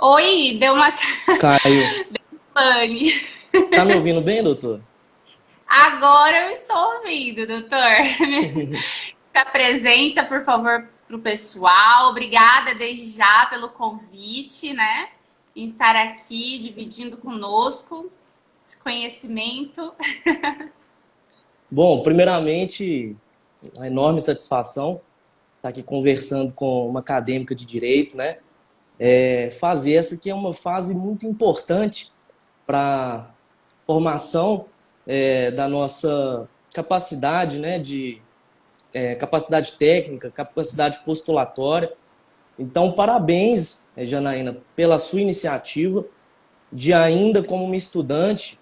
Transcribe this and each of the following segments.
Oi, deu uma Caio, pane. tá me ouvindo bem, doutor? Agora eu estou ouvindo, doutor. Se apresenta, por favor, para o pessoal. Obrigada desde já pelo convite, né? Em estar aqui dividindo conosco esse conhecimento. Bom, primeiramente, uma enorme satisfação estar aqui conversando com uma acadêmica de direito, né? Fazer essa que é uma fase muito importante para formação da nossa capacidade, né? Capacidade técnica, capacidade postulatória. Então, parabéns, Janaína, pela sua iniciativa de ainda como uma estudante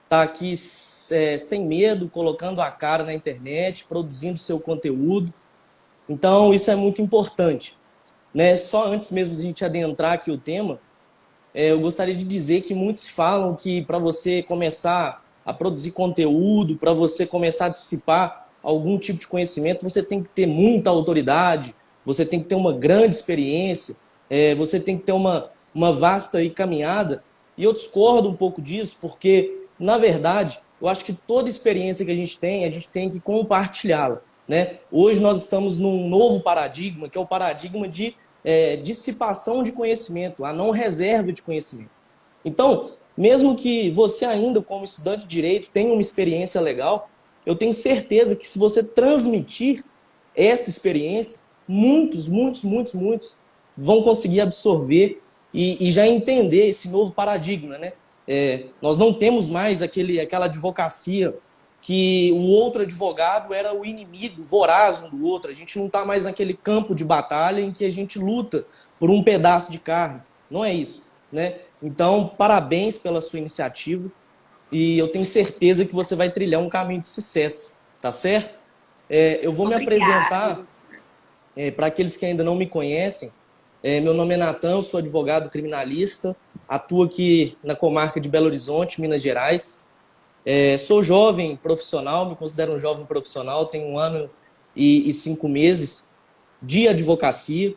tá aqui sem medo, colocando a cara na internet, produzindo seu conteúdo. Então, isso é muito importante, né? Só antes mesmo de a gente adentrar aqui o tema, eu gostaria de dizer que muitos falam que para você começar a produzir conteúdo, para você começar a dissipar algum tipo de conhecimento, você tem que ter muita autoridade, você tem que ter uma grande experiência, você tem que ter uma vasta caminhada. E eu discordo um pouco disso, porque, na verdade, eu acho que toda experiência que a gente tem que compartilhá-la, né? Hoje nós estamos num novo paradigma, que é o paradigma de dissipação de conhecimento, a não reserva de conhecimento. Então, mesmo que você ainda, como estudante de direito, tenha uma experiência legal, eu tenho certeza que se você transmitir esta experiência, muitos vão conseguir absorver e já entender esse novo paradigma, né? Nós não temos mais aquela advocacia que o outro advogado era o inimigo voraz um do outro. A gente não está mais naquele campo de batalha em que a gente luta por um pedaço de carne. Não é isso, né? Então, parabéns pela sua iniciativa e eu tenho certeza que você vai trilhar um caminho de sucesso, tá certo? Eu vou me Obrigada. apresentar para aqueles que ainda não me conhecem. Meu nome é Natan, sou advogado criminalista, atuo aqui na comarca de Belo Horizonte, Minas Gerais. Sou jovem profissional, me considero um jovem profissional, tenho 1 ano e 5 meses de advocacia.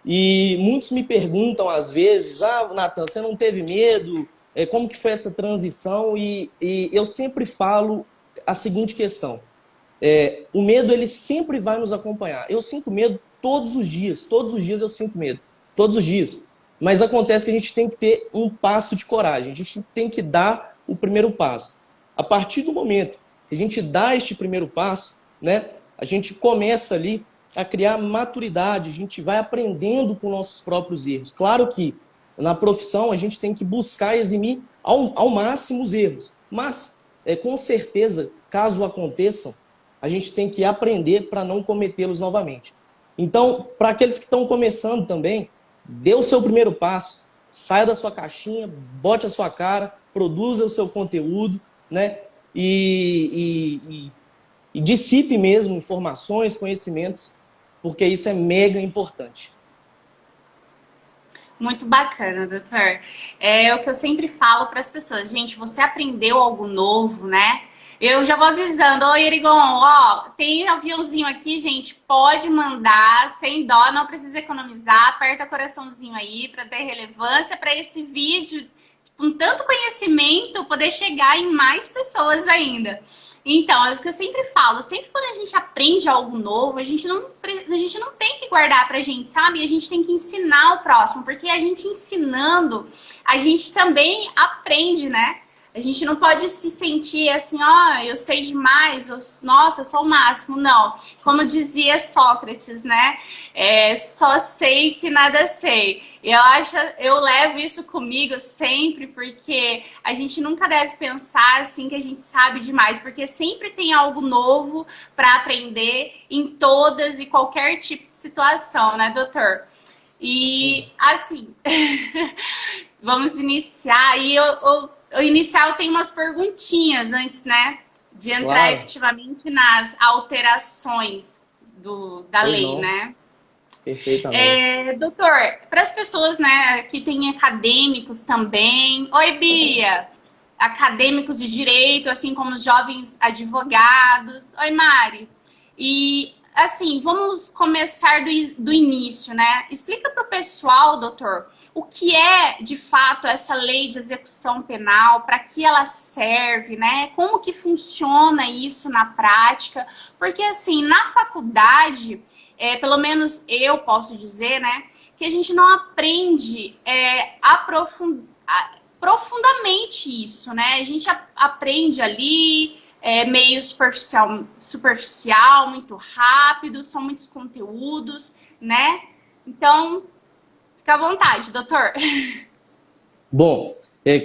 E muitos me perguntam às vezes, Natan, você não teve medo? Como que foi essa transição? E eu sempre falo a seguinte questão. O medo, ele sempre vai nos acompanhar. Eu sinto medo todos os dias eu sinto medo, todos os dias. Mas acontece que a gente tem que ter um passo de coragem, a gente tem que dar o primeiro passo. A partir do momento que a gente dá este primeiro passo, né, a gente começa ali a criar maturidade, a gente vai aprendendo com nossos próprios erros. Claro que na profissão a gente tem que buscar eximir ao máximo os erros, mas com certeza, caso aconteçam, a gente tem que aprender para não cometê-los novamente. Então, para aqueles que estão começando também, dê o seu primeiro passo, saia da sua caixinha, bote a sua cara, produza o seu conteúdo, né? E dissipe mesmo informações, conhecimentos, porque isso é mega importante. Muito bacana, doutor. É o que eu sempre falo para as pessoas. Gente, você aprendeu algo novo, né? Eu já vou avisando. Ô, Irigon, ó, tem aviãozinho aqui, gente. Pode mandar, sem dó, não precisa economizar. Aperta o coraçãozinho aí para ter relevância para esse vídeo com tanto conhecimento poder chegar em mais pessoas ainda. Então, é o que eu sempre falo, sempre quando a gente aprende algo novo, a gente não tem que guardar pra gente, sabe? A gente tem que ensinar o próximo, porque a gente ensinando, a gente também aprende, né? A gente não pode se sentir assim, ó, eu sei demais, nossa, eu sou o máximo. Não. Como dizia Sócrates, né? Só sei que nada sei. Eu levo isso comigo sempre, porque a gente nunca deve pensar assim que a gente sabe demais, porque sempre tem algo novo para aprender em todas e qualquer tipo de situação, né, doutor? Sim, E assim, vamos iniciar. E eu tenho umas perguntinhas antes, né? De entrar claro, efetivamente nas alterações da pois lei, não, né? perfeitamente. Doutor, para as pessoas, né, que tem acadêmicos também. Oi, Bia! Acadêmicos de direito, assim como os jovens advogados. Oi, Mari. E assim, vamos começar do início, né? Explica para o pessoal, doutor, o que é, de fato, essa lei de execução penal, para que ela serve, né? Como que funciona isso na prática? Porque, assim, na faculdade, pelo menos eu posso dizer, né, que a gente não aprende profundamente isso, né? A gente aprende ali meio superficial, muito rápido, são muitos conteúdos, né? Então, fica à vontade, doutor. Bom,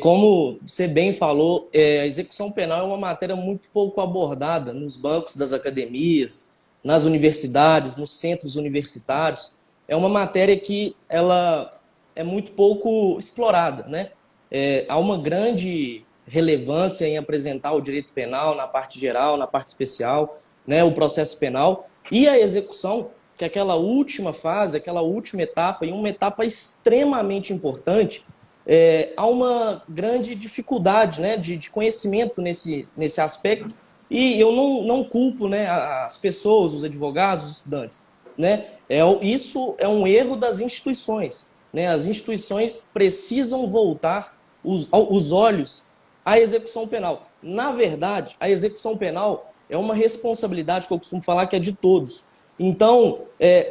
como você bem falou, a execução penal é uma matéria muito pouco abordada nos bancos das academias, nas universidades, nos centros universitários. É uma matéria que ela é muito pouco explorada, né? Há uma grande relevância em apresentar o direito penal na parte geral, na parte especial, né, o processo penal e a execução, que é aquela última fase, aquela última etapa, e uma etapa extremamente importante. Há uma grande dificuldade, né, de conhecimento nesse aspecto, e eu não culpo, né, as pessoas, os advogados, os estudantes. Né? Isso é um erro das instituições. Né? As instituições precisam voltar os olhos à execução penal. Na verdade, a execução penal é uma responsabilidade que eu costumo falar que é de todos. Então,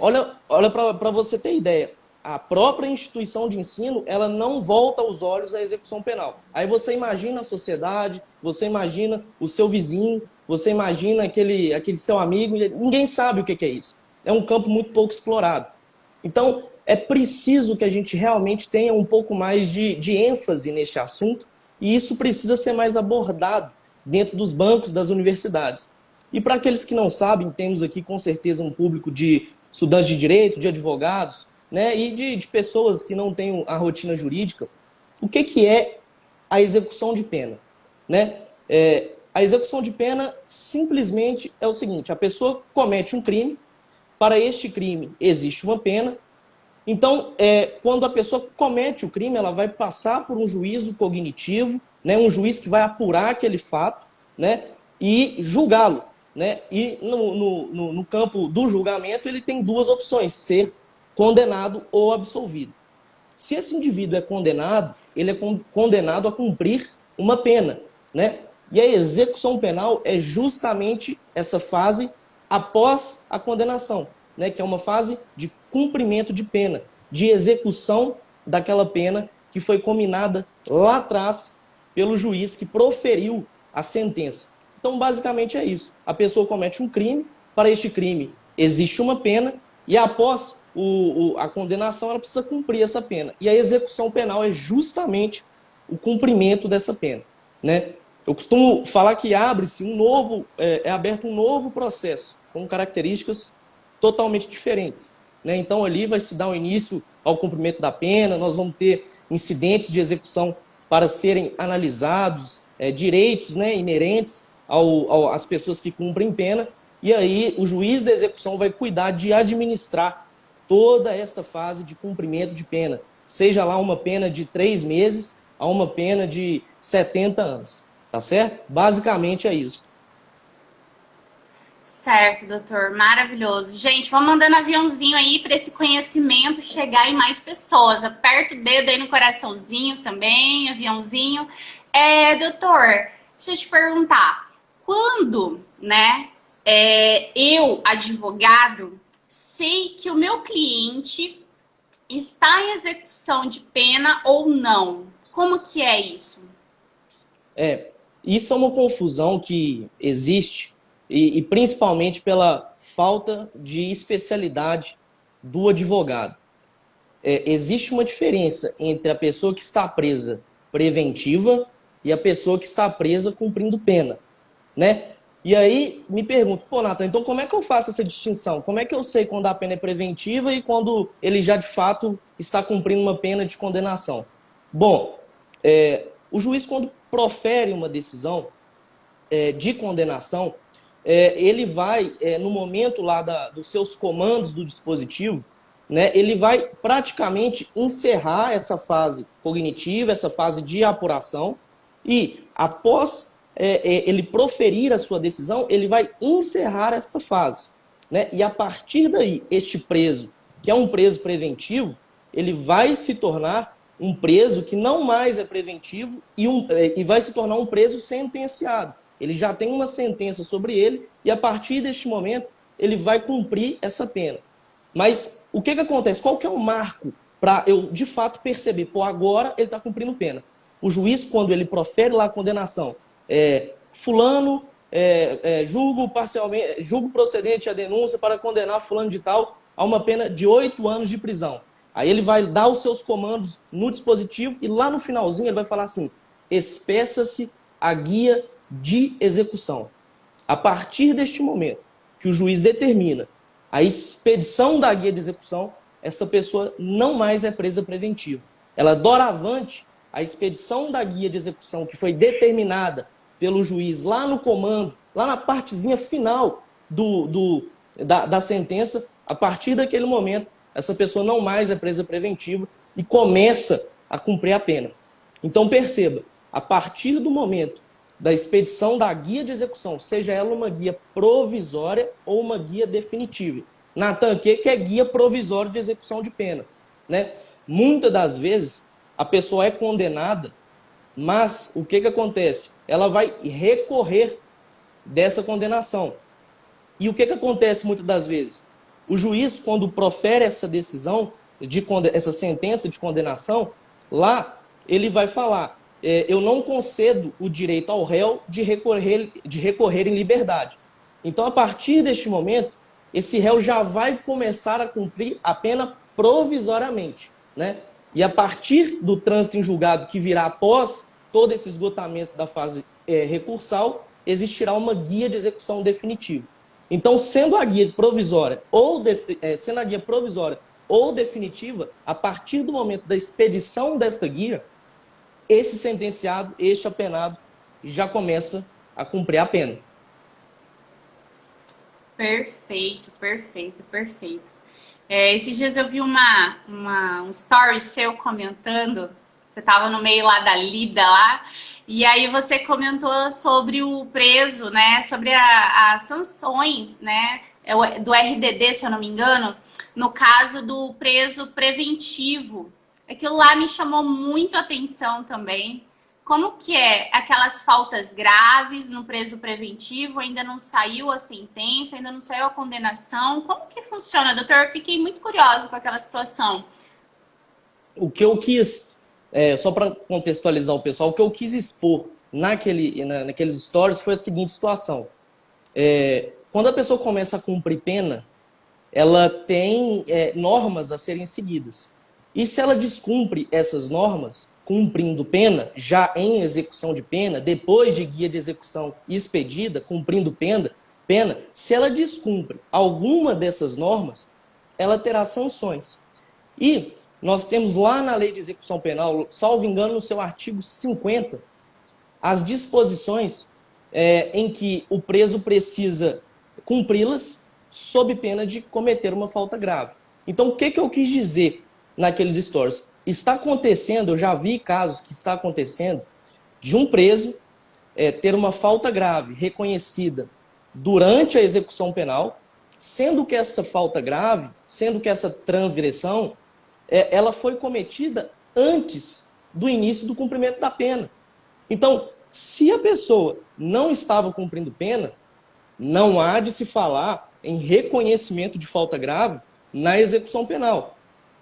olha para você ter ideia, a própria instituição de ensino, ela não volta os olhos à execução penal. Aí você imagina a sociedade, você imagina o seu vizinho, você imagina aquele seu amigo, ninguém sabe o que é isso. É um campo muito pouco explorado. Então, é preciso que a gente realmente tenha um pouco mais de ênfase neste assunto, e isso precisa ser mais abordado dentro dos bancos das universidades. E para aqueles que não sabem, temos aqui com certeza um público de estudantes de direito, de advogados, né, e de pessoas que não têm a rotina jurídica. O que é a execução de pena? Né? A execução de pena simplesmente é o seguinte: a pessoa comete um crime, para este crime existe uma pena. Então, quando a pessoa comete o crime, ela vai passar por um juízo cognitivo, né, um juiz que vai apurar aquele fato, né, e julgá-lo. Né? E no campo do julgamento, ele tem duas opções: ser condenado ou absolvido. Se esse indivíduo é condenado, ele é condenado a cumprir uma pena. Né? E a execução penal é justamente essa fase após a condenação, né? Que é uma fase de cumprimento de pena, de execução daquela pena que foi cominada lá atrás pelo juiz que proferiu a sentença. Então, basicamente é isso. A pessoa comete um crime, para este crime existe uma pena, e após a condenação ela precisa cumprir essa pena. E a execução penal é justamente o cumprimento dessa pena. Né? Eu costumo falar que abre-se é aberto um novo processo, com características totalmente diferentes. Né? Então, ali vai se dar o início ao cumprimento da pena, nós vamos ter incidentes de execução para serem analisados, direitos, né, inerentes às pessoas que cumprem pena, e aí o juiz da execução vai cuidar de administrar toda esta fase de cumprimento de pena, seja lá uma pena de 3 meses a uma pena de 70 anos. Tá certo? Basicamente é isso. Certo, doutor. Maravilhoso. Gente, vamos mandando aviãozinho aí para esse conhecimento chegar em mais pessoas. Aperta o dedo aí no coraçãozinho também, aviãozinho. Doutor, deixa eu te perguntar. Quando, né, eu, advogado, sei que o meu cliente está em execução de pena ou não? Como que é isso? Isso é uma confusão que existe, e principalmente pela falta de especialidade do advogado. Existe uma diferença entre a pessoa que está presa preventiva e a pessoa que está presa cumprindo pena. Né? E aí me pergunto, Nathan, então como é que eu faço essa distinção? Como é que eu sei quando a pena é preventiva e quando ele já de fato está cumprindo uma pena de condenação? Bom, o juiz, quando profere uma decisão de condenação, ele vai, no momento lá dos seus comandos do dispositivo, né, ele vai praticamente encerrar essa fase cognitiva, essa fase de apuração, e após ele proferir a sua decisão, ele vai encerrar esta fase. né? E a partir daí, este preso, que é um preso preventivo, ele vai se tornar um preso que não mais é preventivo e vai se tornar um preso sentenciado. Ele já tem uma sentença sobre ele e a partir deste momento ele vai cumprir essa pena. Mas o que acontece? Qual que é o marco para eu, de fato, perceber? Pô, agora ele está cumprindo pena. O juiz, quando ele profere lá a condenação, fulano, julgo procedente a denúncia para condenar fulano de tal a uma pena de 8 anos de prisão. Aí ele vai dar os seus comandos no dispositivo e lá no finalzinho ele vai falar assim, espeça-se a guia de execução. A partir deste momento que o juiz determina a expedição da guia de execução, esta pessoa não mais é presa preventiva. Ela, doravante, a expedição da guia de execução que foi determinada pelo juiz lá no comando, lá na partezinha final da sentença, a partir daquele momento, essa pessoa não mais é presa preventiva e começa a cumprir a pena. Então perceba, a partir do momento da expedição da guia de execução, seja ela uma guia provisória ou uma guia definitiva. Natan, o que é guia provisória de execução de pena? Né? Muitas das vezes, a pessoa é condenada, mas o que acontece? Ela vai recorrer dessa condenação. E o que acontece muitas das vezes? O juiz, quando profere essa decisão, essa sentença de condenação, lá ele vai falar, eu não concedo o direito ao réu de recorrer em liberdade. Então, a partir deste momento, esse réu já vai começar a cumprir a pena provisoriamente, né? E a partir do trânsito em julgado que virá após todo esse esgotamento da fase recursal, existirá uma guia de execução definitiva. Então, sendo a guia provisória ou definitiva, a partir do momento da expedição desta guia, esse sentenciado, este apenado, já começa a cumprir a pena. Perfeito, perfeito, perfeito. Esses dias eu vi um story seu comentando, você estava no meio lá da lida lá, e aí você comentou sobre o preso, né, sobre as sanções, né, do RDD, se eu não me engano, no caso do preso preventivo. Aquilo lá me chamou muito a atenção também. Como que é aquelas faltas graves no preso preventivo? Ainda não saiu a sentença, ainda não saiu a condenação. Como que funciona, doutor? Eu fiquei muito curiosa com aquela situação. O que eu quis, só para contextualizar o pessoal, o que eu quis expor naqueles stories foi a seguinte situação. Quando a pessoa começa a cumprir pena, ela tem normas a serem seguidas. E se ela descumpre essas normas, cumprindo pena, já em execução de pena, depois de guia de execução expedida, cumprindo pena, se ela descumpre alguma dessas normas, ela terá sanções. E nós temos lá na Lei de Execução Penal, salvo engano, no seu artigo 50, as disposições em que o preso precisa cumpri-las sob pena de cometer uma falta grave. Então, o que eu quis dizer naqueles stories? Está acontecendo, eu já vi casos que está acontecendo, de um preso ter uma falta grave reconhecida durante a execução penal, sendo que essa falta grave, sendo que essa transgressão, ela foi cometida antes do início do cumprimento da pena. Então, se a pessoa não estava cumprindo pena, não há de se falar em reconhecimento de falta grave na execução penal.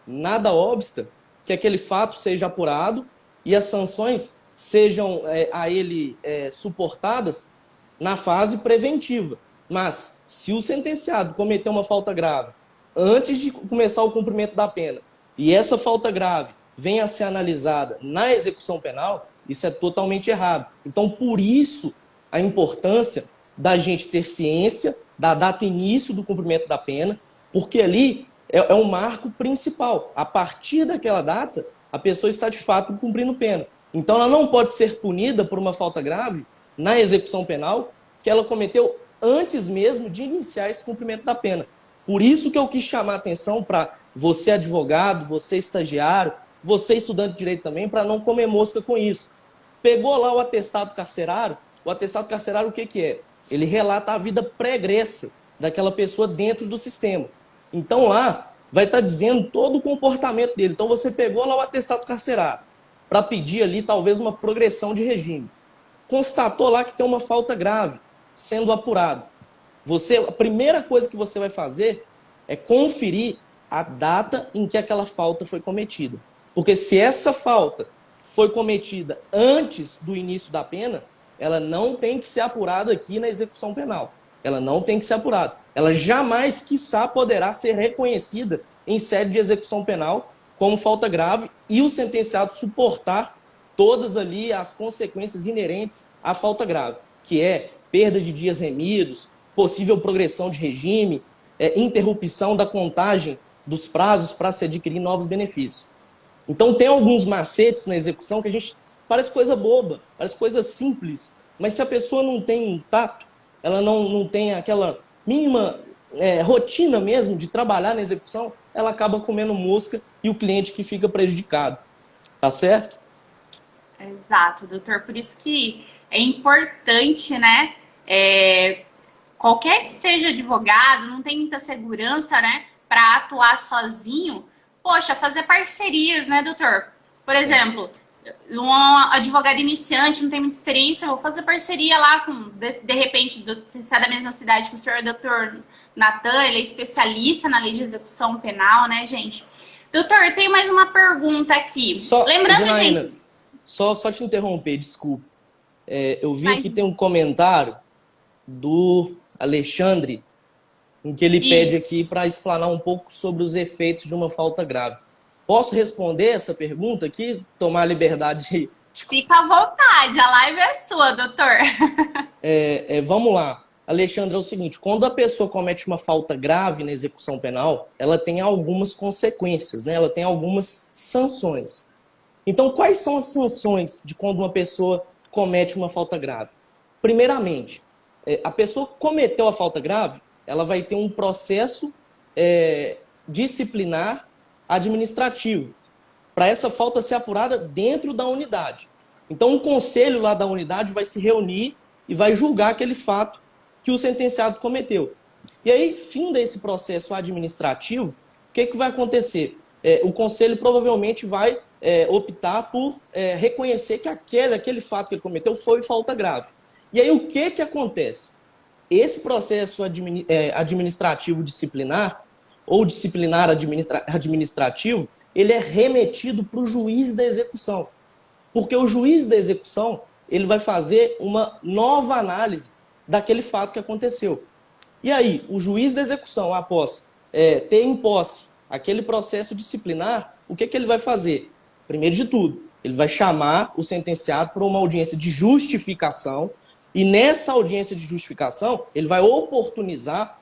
Nada obsta que aquele fato seja apurado e as sanções sejam a ele suportadas na fase preventiva. Mas, se o sentenciado cometeu uma falta grave antes de começar o cumprimento da pena e essa falta grave venha a ser analisada na execução penal, isso é totalmente errado. Então, por isso, a importância da gente ter ciência da data início do cumprimento da pena, porque ali é um marco principal. A partir daquela data, a pessoa está de fato cumprindo pena. Então, ela não pode ser punida por uma falta grave na execução penal que ela cometeu antes mesmo de iniciar esse cumprimento da pena. Por isso que eu quis chamar a atenção para você advogado, você estagiário, você estudante de direito também, para não comer mosca com isso. Pegou lá o atestado carcerário o atestado carcerário o que é? Ele relata a vida pregressa daquela pessoa dentro do sistema. Então lá vai estar dizendo todo o comportamento dele. Então você pegou lá o atestado carcerário para pedir ali talvez uma progressão de regime. Constatou lá que tem uma falta grave sendo apurada. A primeira coisa que você vai fazer é conferir a data em que aquela falta foi cometida. Porque se essa falta foi cometida antes do início da pena, ela não tem que ser apurada aqui na execução penal. Ela não tem que ser apurada. Ela jamais, quiçá, poderá ser reconhecida em sede de execução penal como falta grave e o sentenciado suportar todas ali as consequências inerentes à falta grave, que é perda de dias remidos, possível progressão de regime, interrupção da contagem dos prazos para se adquirir novos benefícios. Então tem alguns macetes na execução que a gente parece coisa boba, parece coisa simples, mas se a pessoa não tem um tato, ela não tem aquela mínima rotina mesmo de trabalhar na execução, ela acaba comendo mosca e o cliente que fica prejudicado. Tá certo? Exato, doutor. Por isso que é importante, né? Qualquer que seja advogado, não tem muita segurança, né? Para atuar sozinho. Poxa, fazer parcerias, né, doutor? Por exemplo, um advogado iniciante, não tem muita experiência, vou fazer parceria lá com, de repente, se é da mesma cidade que o senhor, doutor Natan, ele é especialista na lei de execução penal, né, gente? Doutor, eu tenho mais uma pergunta aqui. Lembrando, Janaína, gente... Só te interromper, desculpa. Eu vi aqui tem um comentário do Alexandre, em que ele pede aqui para explanar um pouco sobre os efeitos de uma falta grave. Posso responder essa pergunta aqui? Tomar a liberdade de... Fica à vontade, a live é sua, doutor. Vamos lá. Alexandre, é o seguinte, quando a pessoa comete uma falta grave na execução penal, ela tem algumas consequências, né? Ela tem algumas sanções. Então, quais são as sanções de quando uma pessoa comete uma falta grave? Primeiramente, a pessoa cometeu a falta grave, ela vai ter um processo disciplinar administrativo, para essa falta ser apurada dentro da unidade. Então, um conselho lá da unidade vai se reunir e vai julgar aquele fato que o sentenciado cometeu. E aí, finda esse processo administrativo, o que vai acontecer? O conselho provavelmente vai optar por reconhecer que aquele fato que ele cometeu foi falta grave. E aí, o que acontece? Esse processo administrativo disciplinar, ou disciplinar administrativo, ele é remetido para o juiz da execução. Porque o juiz da execução ele vai fazer uma nova análise daquele fato que aconteceu. E aí, o juiz da execução, após ter em posse aquele processo disciplinar, o que ele vai fazer? Primeiro de tudo, ele vai chamar o sentenciado para uma audiência de justificação, e nessa audiência de justificação, ele vai oportunizar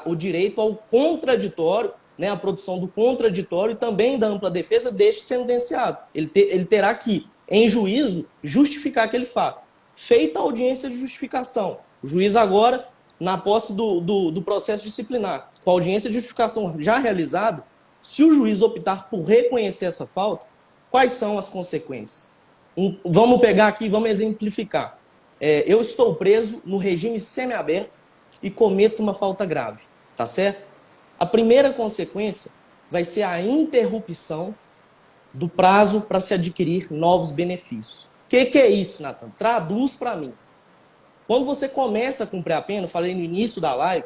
o direito ao contraditório, né, a produção do contraditório e também da ampla defesa deste sentenciado. Ele terá que, em juízo, justificar aquele fato. Feita a audiência de justificação, o juiz agora, na posse do processo disciplinar, com a audiência de justificação já realizada, se o juiz optar por reconhecer essa falta, quais são as consequências? Vamos pegar aqui, vamos exemplificar. Eu estou preso no regime semiaberto e cometo uma falta grave, tá certo? A primeira consequência vai ser a interrupção do prazo para se adquirir novos benefícios. O que é isso, Natan? Traduz para mim. Quando você começa a cumprir a pena, eu falei no início da live,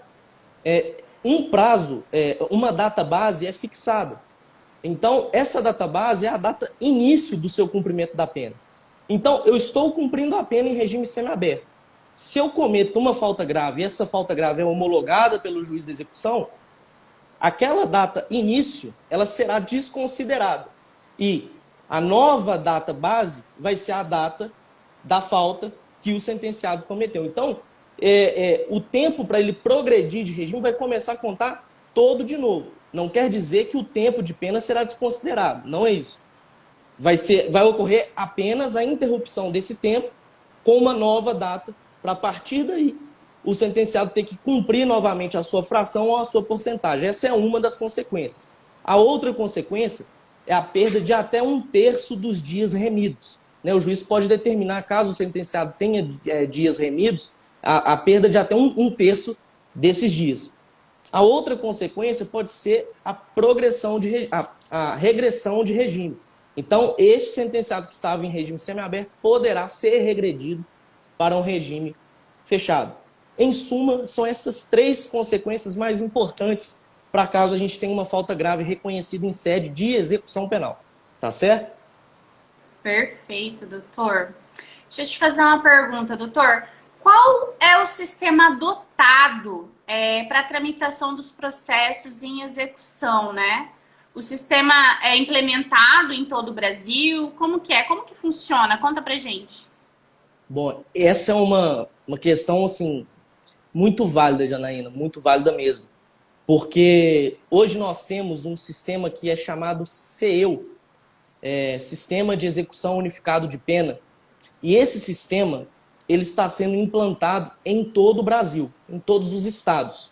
um prazo, uma data base é fixada. Então, essa data base é a data início do seu cumprimento da pena. Então, eu estou cumprindo a pena em regime semiaberto. Se eu cometo uma falta grave e essa falta grave é homologada pelo juiz de execução, aquela data início, ela será desconsiderada. E a nova data base vai ser a data da falta que o sentenciado cometeu. Então, o tempo para ele progredir de regime vai começar a contar todo de novo. Não quer dizer que o tempo de pena será desconsiderado. Não é isso. Vai ocorrer apenas a interrupção desse tempo com uma nova data para, a partir daí, o sentenciado ter que cumprir novamente a sua fração ou a sua porcentagem. Essa é uma das consequências. A outra consequência é a perda de até 1/3 dos dias remidos. O juiz pode determinar, caso o sentenciado tenha dias remidos, a perda de até 1/3 desses dias. A outra consequência pode ser a a regressão de regime. Então, este sentenciado que estava em regime semiaberto poderá ser regredido para um regime fechado. Em suma, são essas três consequências mais importantes para caso a gente tenha uma falta grave reconhecida em sede de execução penal. Tá certo? Perfeito, doutor. Deixa eu te fazer uma pergunta, doutor. Qual é o sistema adotado para a tramitação dos processos em execução, né? O sistema é implementado em todo o Brasil? Como que é? Como que funciona? Conta pra gente. Bom, essa é uma questão assim, muito válida, Janaína, muito válida mesmo. Porque hoje nós temos um sistema que é chamado CEU, Sistema de Execução Unificado de Pena. E esse sistema ele está sendo implantado em todo o Brasil, em todos os estados.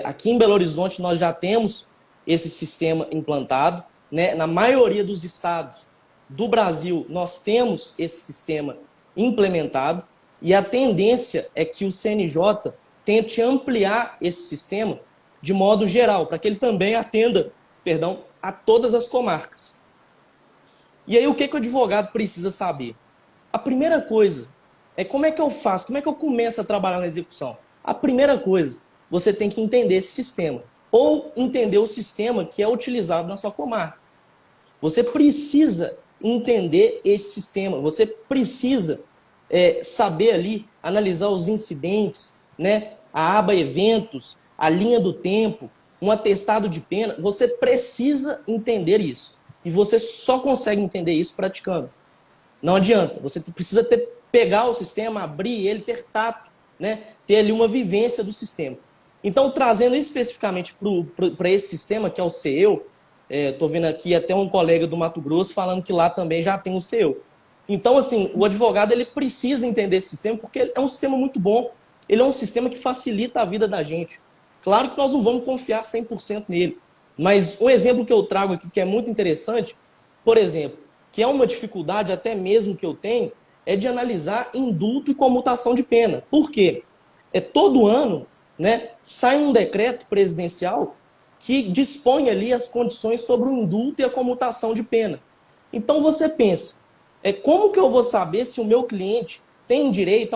Aqui em Belo Horizonte nós já temos esse sistema implantado, né? Na maioria dos estados do Brasil nós temos esse sistema implementado e a tendência é que o CNJ tente ampliar esse sistema de modo geral, para que ele também atenda, a todas as comarcas. E aí o que o advogado precisa saber? A primeira coisa é como é que eu faço, como é que eu começo a trabalhar na execução? A primeira coisa, você tem que entender esse sistema, ou entender o sistema que é utilizado na sua comarca. Você precisa entender esse sistema, você precisa saber ali, analisar os incidentes, né? A aba eventos, a linha do tempo, um atestado de pena, você precisa entender isso. E você só consegue entender isso praticando. Não adianta, você precisa pegar o sistema, abrir ele, ter tato, né? Ter ali uma vivência do sistema. Então, trazendo especificamente para esse sistema, que é o CEU, estou vendo aqui até um colega do Mato Grosso falando que lá também já tem o CEU. Então, assim, o advogado ele precisa entender esse sistema, porque é um sistema muito bom, ele é um sistema que facilita a vida da gente. Claro que nós não vamos confiar 100% nele, mas um exemplo que eu trago aqui que é muito interessante, por exemplo, que é uma dificuldade até mesmo que eu tenho, é de analisar indulto e comutação de pena. Por quê? Todo ano, né, sai um decreto presidencial que dispõe ali as condições sobre o indulto e a comutação de pena. Então você pensa, como que eu vou saber se o meu cliente tem direito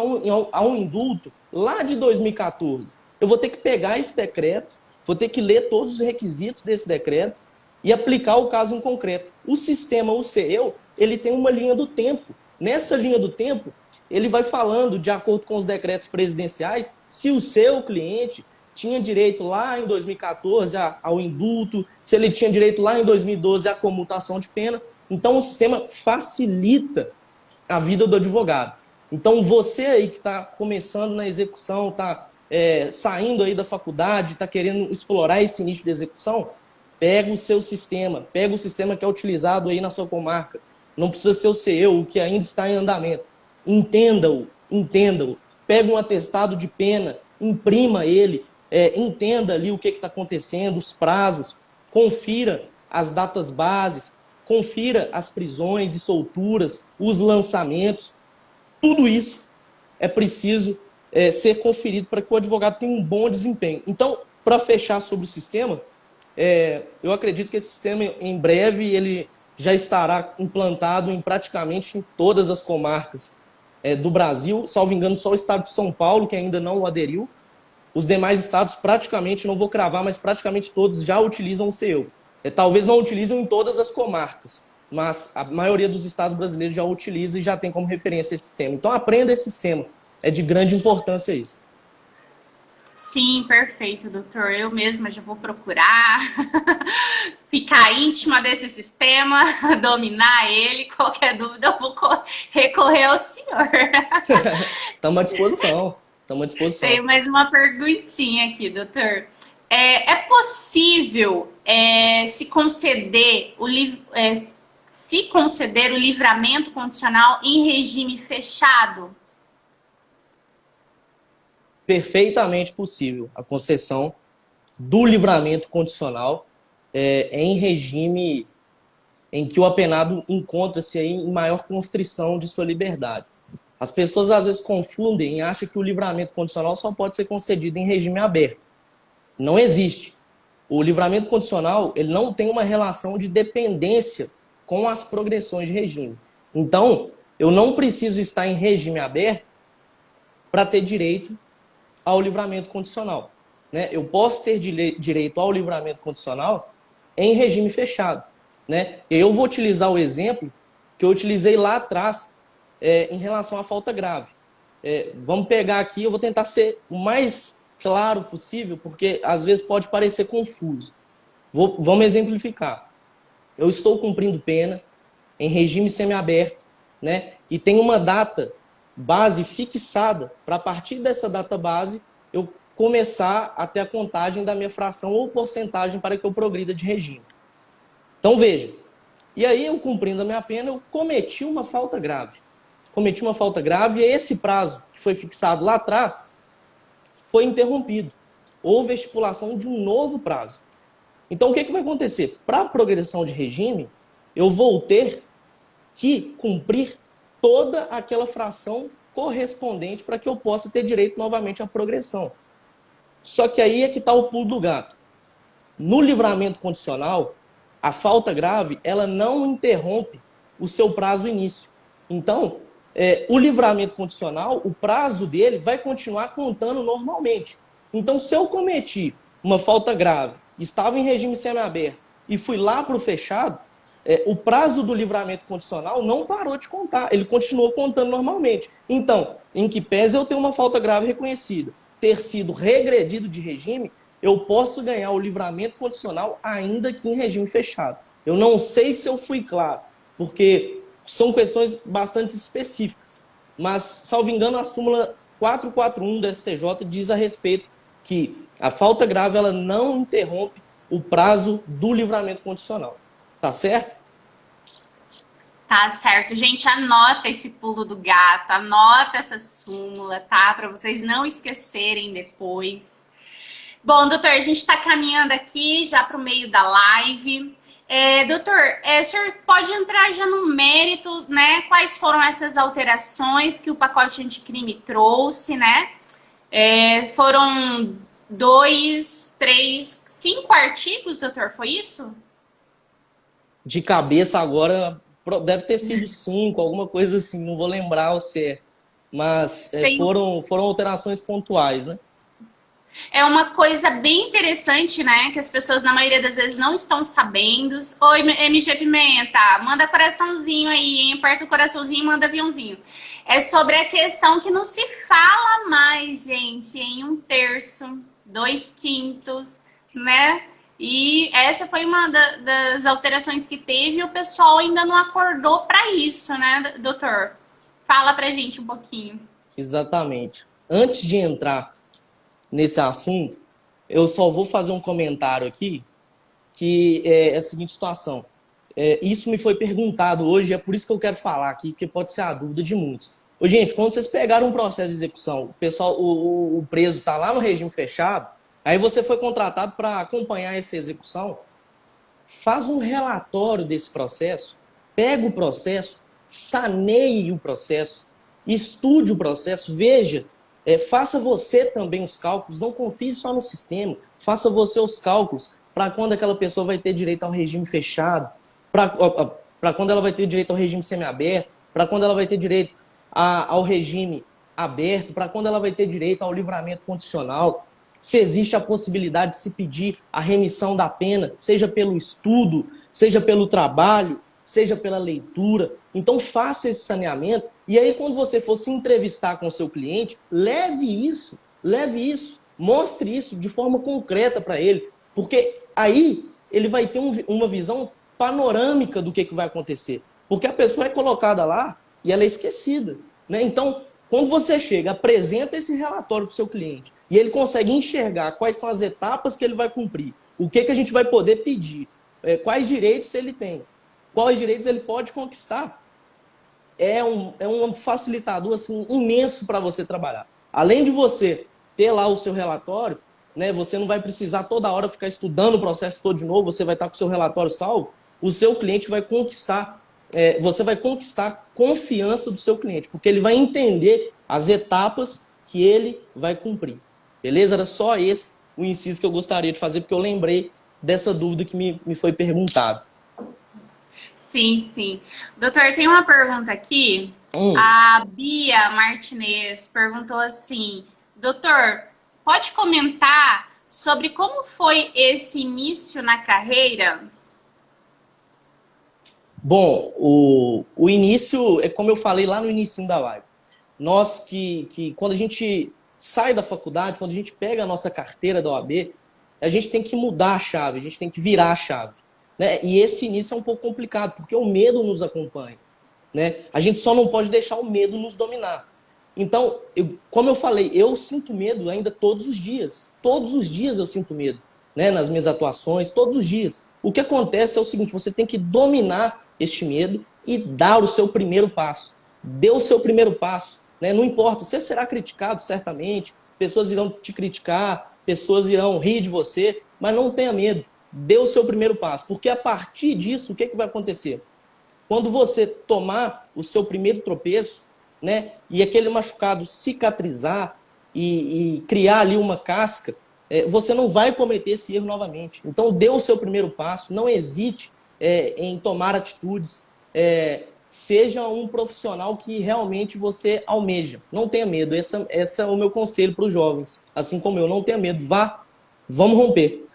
a um indulto lá de 2014? Eu vou ter que pegar esse decreto, vou ter que ler todos os requisitos desse decreto e aplicar o caso em concreto. O sistema, o CEU, ele tem uma linha do tempo. Nessa linha do tempo, ele vai falando, de acordo com os decretos presidenciais, se o seu cliente tinha direito lá em 2014 ao indulto, se ele tinha direito lá em 2012 à comutação de pena. Então, o sistema facilita a vida do advogado. Então, você aí que está começando na execução, está saindo aí da faculdade, está querendo explorar esse nicho de execução, pega o seu sistema, pega o sistema que é utilizado aí na sua comarca. Não precisa ser o CEU, o que ainda está em andamento. Entenda-o, entenda-o. Pega um atestado de pena, imprima ele, entenda ali o que está acontecendo, os prazos, confira as datas bases, confira as prisões e solturas, os lançamentos. Tudo isso é preciso ser conferido para que o advogado tenha um bom desempenho. Então, para fechar sobre o sistema, eu acredito que esse sistema, em breve, ele já estará implantado em praticamente em todas as comarcas do Brasil. Salvo engano, só o estado de São Paulo, que ainda não o aderiu. Os demais estados, praticamente, não vou cravar, mas praticamente todos já utilizam o CEU. Talvez não utilizam em todas as comarcas, mas a maioria dos estados brasileiros já utiliza e já tem como referência esse sistema. Então, aprenda esse sistema. É de grande importância isso. Sim, perfeito, doutor. Eu mesma já vou procurar ficar íntima desse sistema, dominar ele. Qualquer dúvida, eu vou recorrer ao senhor. Estamos à disposição. Estamos à disposição. Tem mais uma perguntinha aqui, doutor. É possível se conceder o livramento condicional em regime fechado? Perfeitamente possível a concessão do livramento condicional em regime em que o apenado encontra-se aí em maior constrição de sua liberdade. As pessoas às vezes confundem e acham que o livramento condicional só pode ser concedido em regime aberto. Não existe. O livramento condicional, ele não tem uma relação de dependência com as progressões de regime. Então, eu não preciso estar em regime aberto para ter direito ao livramento condicional, né? Eu posso ter direito ao livramento condicional em regime fechado, né? Eu vou utilizar o exemplo que eu utilizei lá atrás em relação à falta grave. Vamos pegar aqui, eu vou tentar ser o mais claro possível, porque às vezes pode parecer confuso. Vamos exemplificar. Eu estou cumprindo pena em regime semiaberto, né? E tem uma data base fixada para, a partir dessa data base, eu começar a ter a contagem da minha fração ou porcentagem para que eu progrida de regime. Então, veja. E aí, eu cumprindo a minha pena, eu cometi uma falta grave. Cometi uma falta grave e esse prazo que foi fixado lá atrás foi interrompido. Houve a estipulação de um novo prazo. Então, o que vai acontecer? Para a progressão de regime, eu vou ter que cumprir toda aquela fração correspondente para que eu possa ter direito novamente à progressão. Só que aí é que está o pulo do gato. No livramento condicional, a falta grave, ela não interrompe o seu prazo início. Então, o livramento condicional, o prazo dele vai continuar contando normalmente. Então, se eu cometi uma falta grave, estava em regime semiaberto e fui lá para o fechado, o prazo do livramento condicional não parou de contar, ele continuou contando normalmente. Então, em que pese eu ter uma falta grave reconhecida, ter sido regredido de regime, eu posso ganhar o livramento condicional ainda que em regime fechado. Eu não sei se eu fui claro, porque são questões bastante específicas. Mas, salvo engano, a súmula 441 do STJ diz a respeito que a falta grave ela não interrompe o prazo do livramento condicional. Tá certo? Tá certo. Gente, anota esse pulo do gato, anota essa súmula, tá? Para vocês não esquecerem depois. Bom, doutor, a gente está caminhando aqui já para o meio da live. Doutor, o senhor pode entrar já no mérito, né? Quais foram essas alterações que o pacote anticrime trouxe, né? Foram 2, 3, 5 artigos, doutor, foi isso? De cabeça agora, deve ter sido 5, alguma coisa assim, não vou lembrar o certo. Mas foram alterações pontuais, né? É uma coisa bem interessante, né? Que as pessoas, na maioria das vezes, não estão sabendo. Oi, MG Pimenta, manda coraçãozinho aí, hein? Aperta o coraçãozinho e manda aviãozinho. É sobre a questão que não se fala mais, gente, em 1/3, 2/5, né? E essa foi uma das alterações que teve e o pessoal ainda não acordou para isso, né, doutor? Fala pra gente um pouquinho. Exatamente. Antes de entrar nesse assunto, eu só vou fazer um comentário aqui, que é a seguinte situação. Isso me foi perguntado hoje, é por isso que eu quero falar aqui, porque pode ser a dúvida de muitos. Gente, quando vocês pegaram um processo de execução, o pessoal, o preso está lá no regime fechado, aí você foi contratado para acompanhar essa execução, faz um relatório desse processo, pega o processo, saneie o processo, estude o processo, veja, faça você também os cálculos, não confie só no sistema, faça você os cálculos para quando aquela pessoa vai ter direito ao regime fechado, para quando ela vai ter direito ao regime semiaberto, para quando ela vai ter direito ao regime aberto, para quando ela vai ter direito ao livramento condicional, se existe a possibilidade de se pedir a remissão da pena, seja pelo estudo, seja pelo trabalho, seja pela leitura. Então faça esse saneamento e aí quando você for se entrevistar com o seu cliente, leve isso, mostre isso de forma concreta para ele, porque aí ele vai ter uma visão panorâmica do que vai acontecer, porque a pessoa é colocada lá e ela é esquecida, né? Então, quando você chega, apresenta esse relatório para o seu cliente e ele consegue enxergar quais são as etapas que ele vai cumprir, o que a gente vai poder pedir, quais direitos ele tem, quais direitos ele pode conquistar. É um facilitador assim, imenso para você trabalhar. Além de você ter lá o seu relatório, né, você não vai precisar toda hora ficar estudando o processo todo de novo, você vai estar com o seu relatório salvo, o seu cliente vai conquistar você vai conquistar a confiança do seu cliente, porque ele vai entender as etapas que ele vai cumprir. Beleza? Era só esse o inciso que eu gostaria de fazer, porque eu lembrei dessa dúvida que me foi perguntada. Sim, sim. Doutor, tem uma pergunta aqui. A Bia Martinez perguntou assim: doutor, pode comentar sobre como foi esse início na carreira? Bom, o início é como eu falei lá no início da live. Nós que quando a gente sai da faculdade, quando a gente pega a nossa carteira da OAB, a gente tem que mudar a chave, a gente tem que virar a chave. Né? E esse início é um pouco complicado, porque o medo nos acompanha. Né? A gente só não pode deixar o medo nos dominar. Então, como eu falei, eu sinto medo ainda todos os dias. Todos os dias eu sinto medo, né? Nas minhas atuações, todos os dias. O que acontece é o seguinte, você tem que dominar este medo e dar o seu primeiro passo. Dê o seu primeiro passo. Né? Não importa, você será criticado certamente, pessoas irão te criticar, pessoas irão rir de você, mas não tenha medo. Dê o seu primeiro passo, porque a partir disso, o que vai acontecer? Quando você tomar o seu primeiro tropeço, né, e aquele machucado cicatrizar e criar ali uma casca, você não vai cometer esse erro novamente. Então, dê o seu primeiro passo, não hesite em tomar atitudes, seja um profissional que realmente você almeja. Não tenha medo, esse é o meu conselho para os jovens. Assim como eu, não tenha medo, vamos romper.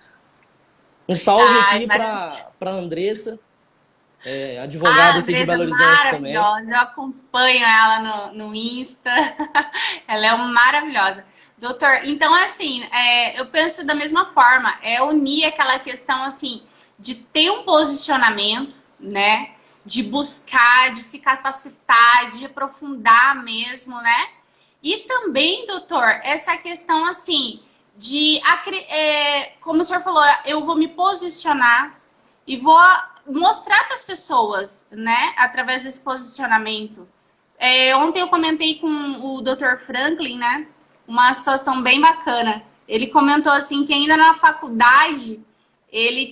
Um salve aqui para a Andressa, advogada aqui de Belo Horizonte também. Maravilhosa, eu acompanho ela no Insta, ela é maravilhosa. Doutor, então assim, eu penso da mesma forma, unir aquela questão assim, de ter um posicionamento, né, de buscar, de se capacitar, de aprofundar mesmo, né, e também, doutor, essa questão assim, como o senhor falou, eu vou me posicionar e vou mostrar para as pessoas, né, através desse posicionamento. Ontem eu comentei com o Dr. Franklin, né, uma situação bem bacana. Ele comentou assim que ainda na faculdade ele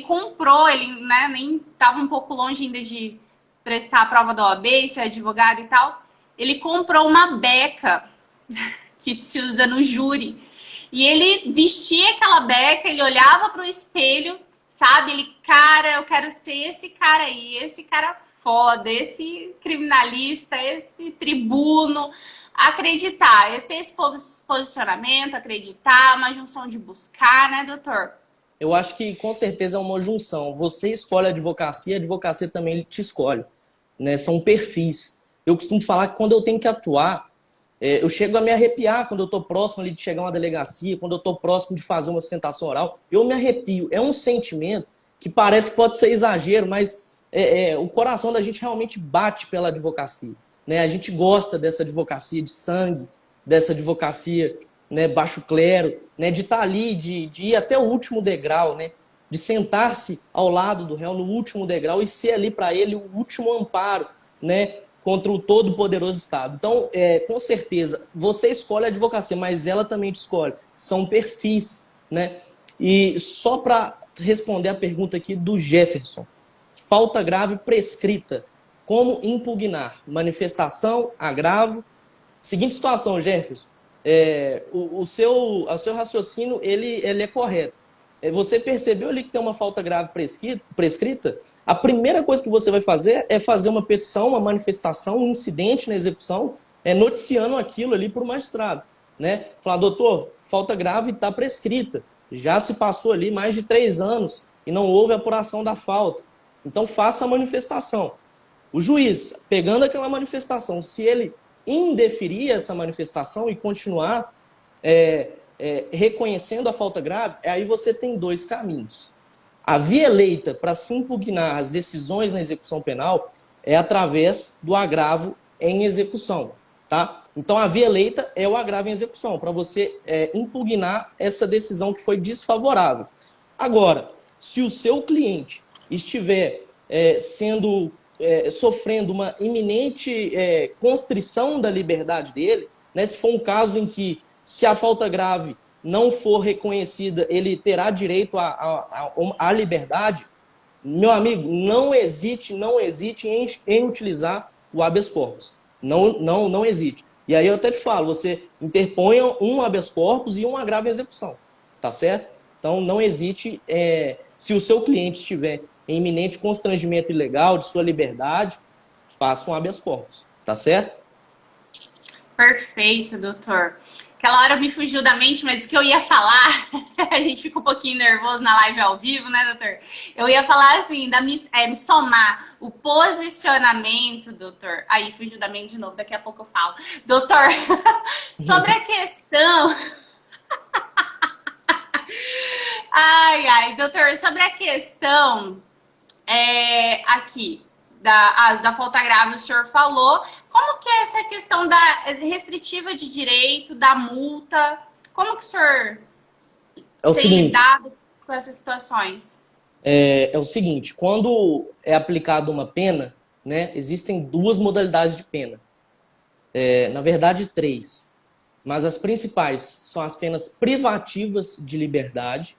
comprou, ele, né, nem estava um pouco longe ainda de prestar a prova da OAB, ser advogado e tal. Ele comprou uma beca que se usa no júri. E ele vestia aquela beca, ele olhava para o espelho, sabe? Ele, cara, eu quero ser esse cara aí, esse cara foda, esse criminalista, esse tribuno. Acreditar, ter esse posicionamento, acreditar, uma junção de buscar, né, doutor? Eu acho que com certeza é uma junção. Você escolhe a advocacia também te escolhe. Né? São perfis. Eu costumo falar que quando eu tenho que atuar, eu chego a me arrepiar quando eu estou próximo ali de chegar a uma delegacia, quando eu estou próximo de fazer uma sustentação oral, eu me arrepio. É um sentimento que parece que pode ser exagero, mas o coração da gente realmente bate pela advocacia. Né? A gente gosta dessa advocacia de sangue, dessa advocacia, né, baixo clero, né, de estar ali, de ir até o último degrau, né, de sentar-se ao lado do réu no último degrau e ser ali para ele o último amparo, né, contra o todo-poderoso Estado. Então, com certeza, você escolhe a advocacia, mas ela também te escolhe. São perfis, né? E só para responder a pergunta aqui do Jefferson. Falta grave prescrita. Como impugnar? Manifestação, agravo. Seguinte situação, Jefferson. O seu raciocínio ele é correto. Você percebeu ali que tem uma falta grave prescrita? A primeira coisa que você vai fazer é fazer uma petição, uma manifestação, um incidente na execução, noticiando aquilo ali para o magistrado. Né? Falar, doutor, falta grave está prescrita. Já se passou ali mais de 3 anos e não houve apuração da falta. Então faça a manifestação. O juiz, pegando aquela manifestação, se ele indeferir essa manifestação e continuar reconhecendo a falta grave, aí você tem 2 caminhos. A via eleita para se impugnar as decisões na execução penal é através do agravo em execução. Tá? Então, a via eleita é o agravo em execução, para você impugnar essa decisão que foi desfavorável. Agora, se o seu cliente estiver sofrendo uma iminente constrição da liberdade dele, né, se for um caso em que, se a falta grave não for reconhecida, ele terá direito à liberdade, Meu amigo, não hesite em utilizar o habeas corpus. Não hesite. E aí eu até te falo, você interponha um habeas corpus e um agravo em execução, tá certo? Então não hesite, se o seu cliente estiver em iminente constrangimento ilegal de sua liberdade, faça um habeas corpus, tá certo? Perfeito, doutor. Aquela hora me fugiu da mente, mas o que eu ia falar, a gente fica um pouquinho nervoso na live ao vivo, né, doutor? Eu ia falar assim, me somar o posicionamento, doutor. Aí fugiu da mente de novo, daqui a pouco eu falo. Doutor, sobre a questão. Ai, doutor, sobre a questão aqui. Da falta grave, o senhor falou. Como que é essa questão da restritiva de direito, da multa? Como que o senhor tem lidado com essas situações? É o seguinte, quando é aplicada uma pena, né, existem duas modalidades de pena. Na verdade, três. Mas as principais são as penas privativas de liberdade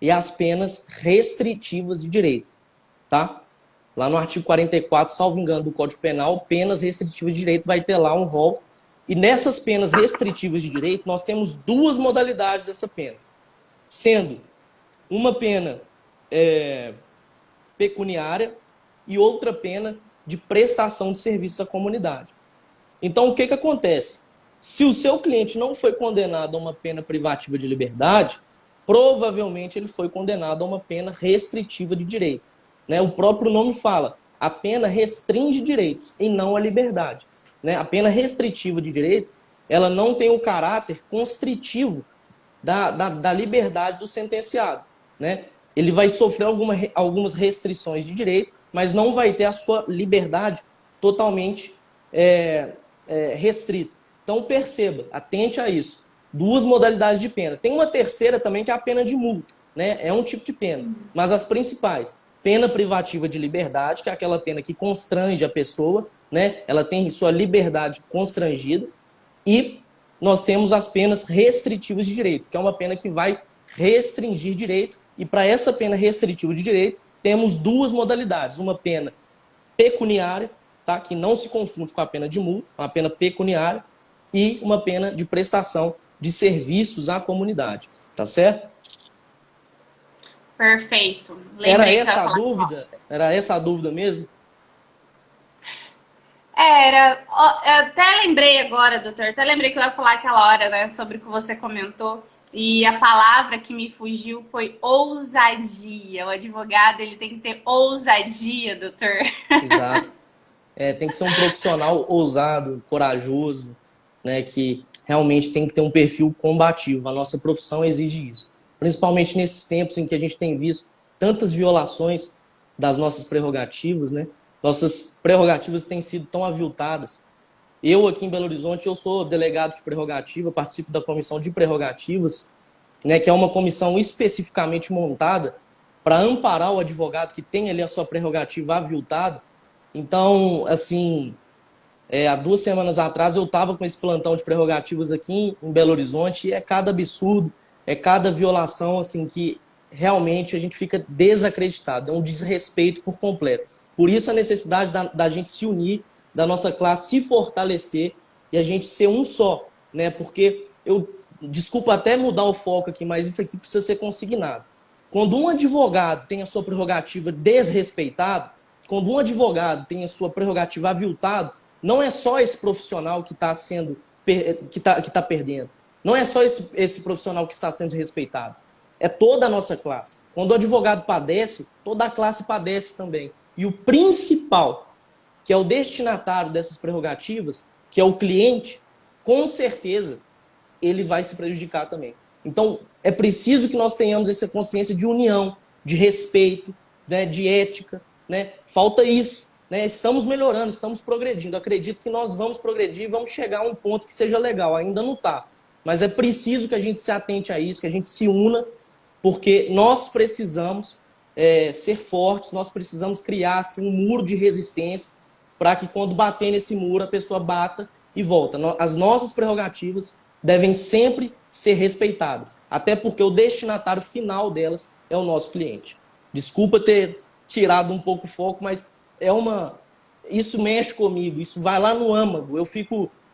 e as penas restritivas de direito, tá? Lá no artigo 44, salvo engano, do Código Penal, penas restritivas de direito vai ter lá um rol. E nessas penas restritivas de direito, nós temos duas modalidades dessa pena. Sendo uma pena pecuniária e outra pena de prestação de serviços à comunidade. Então, o que acontece? Se o seu cliente não foi condenado a uma pena privativa de liberdade, provavelmente ele foi condenado a uma pena restritiva de direito. Né? O próprio nome fala, a pena restringe direitos e não a liberdade. Né? A pena restritiva de direito, ela não tem o caráter constritivo da liberdade do sentenciado. Né? Ele vai sofrer algumas restrições de direito, mas não vai ter a sua liberdade totalmente restrita. Então perceba, atente a isso. Duas modalidades de pena. Tem uma terceira também que é a pena de multa. Né? É um tipo de pena, mas as principais... Pena privativa de liberdade, que é aquela pena que constrange a pessoa, né? Ela tem sua liberdade constrangida. E nós temos as penas restritivas de direito, que é uma pena que vai restringir direito. E para essa pena restritiva de direito, temos duas modalidades. Uma pena pecuniária, tá? Que não se confunde com a pena de multa, uma pena pecuniária, e uma pena de prestação de serviços à comunidade. Tá certo? Perfeito. Lembrei Era essa a dúvida mesmo? Eu até lembrei agora, doutor. Até lembrei que eu ia falar aquela hora, né? Sobre o que você comentou. E a palavra que me fugiu foi ousadia. O advogado, ele tem que ter ousadia, doutor. Exato. Tem que ser um profissional ousado, corajoso, né? Que realmente tem que ter um perfil combativo. A nossa profissão exige isso. Principalmente nesses tempos em que a gente tem visto tantas violações das nossas prerrogativas, né? Nossas prerrogativas têm sido tão aviltadas. Eu, aqui em Belo Horizonte, eu sou delegado de prerrogativa, participo da comissão de prerrogativas, né, que é uma comissão especificamente montada para amparar o advogado que tem ali a sua prerrogativa aviltada. Então, assim, há 2 semanas atrás eu estava com esse plantão de prerrogativas aqui em Belo Horizonte e é cada absurdo, cada violação assim que realmente a gente fica desacreditado, é um desrespeito por completo. Por isso a necessidade da gente se unir, da nossa classe se fortalecer e a gente ser um só, né? Porque desculpa até mudar o foco aqui, mas isso aqui precisa ser consignado. Quando um advogado tem a sua prerrogativa desrespeitada, quando um advogado tem a sua prerrogativa aviltada, não é só esse profissional que está perdendo. Não é só esse profissional que está sendo desrespeitado. É toda a nossa classe. Quando o advogado padece, toda a classe padece também. E o principal, que é o destinatário dessas prerrogativas, que é o cliente, com certeza, ele vai se prejudicar também. Então, é preciso que nós tenhamos essa consciência de união, de respeito, né, de ética. Né? Falta isso. Né? Estamos melhorando, estamos progredindo. Acredito que nós vamos progredir e vamos chegar a um ponto que seja legal. Ainda não está. Mas é preciso que a gente se atente a isso, que a gente se una, porque nós precisamos ser fortes, nós precisamos criar assim, um muro de resistência para que quando bater nesse muro a pessoa bata e volta. As nossas prerrogativas devem sempre ser respeitadas, até porque o destinatário final delas é o nosso cliente. Desculpa ter tirado um pouco o foco, mas isso mexe comigo, isso vai lá no âmago.